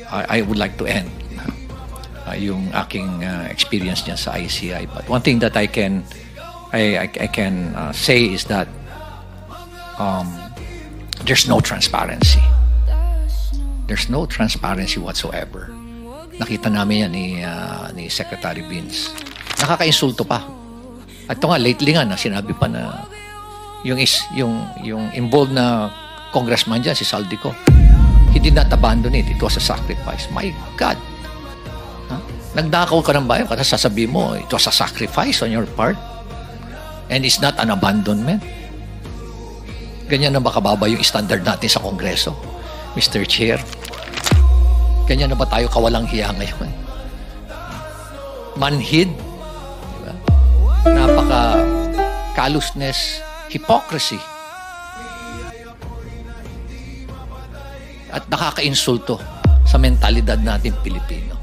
I would like to end yung aking experience niya sa ICI. But one thing that I can say is that there's no transparency. There's no transparency whatsoever. Nakita namin yan ni Secretary Vince. Nakaka-insulto pa. At ito nga, lately nga, sinabi pa na yung involved na congressman dyan, si Saldico, he did not abandon it. It was a sacrifice. My God! Nagdakaw ka ng bayan, kasi sasabihin mo, it was a sacrifice on your part. And it's not an abandonment. Ganyan na ba kababa yung standard natin sa Kongreso? Mr. Chair, ganyan na ba tayo kawalang hiya ngayon? Manhid, diba? Napaka callousness, hypocrisy, at nakaka-insulto sa mentalidad natin Pilipino.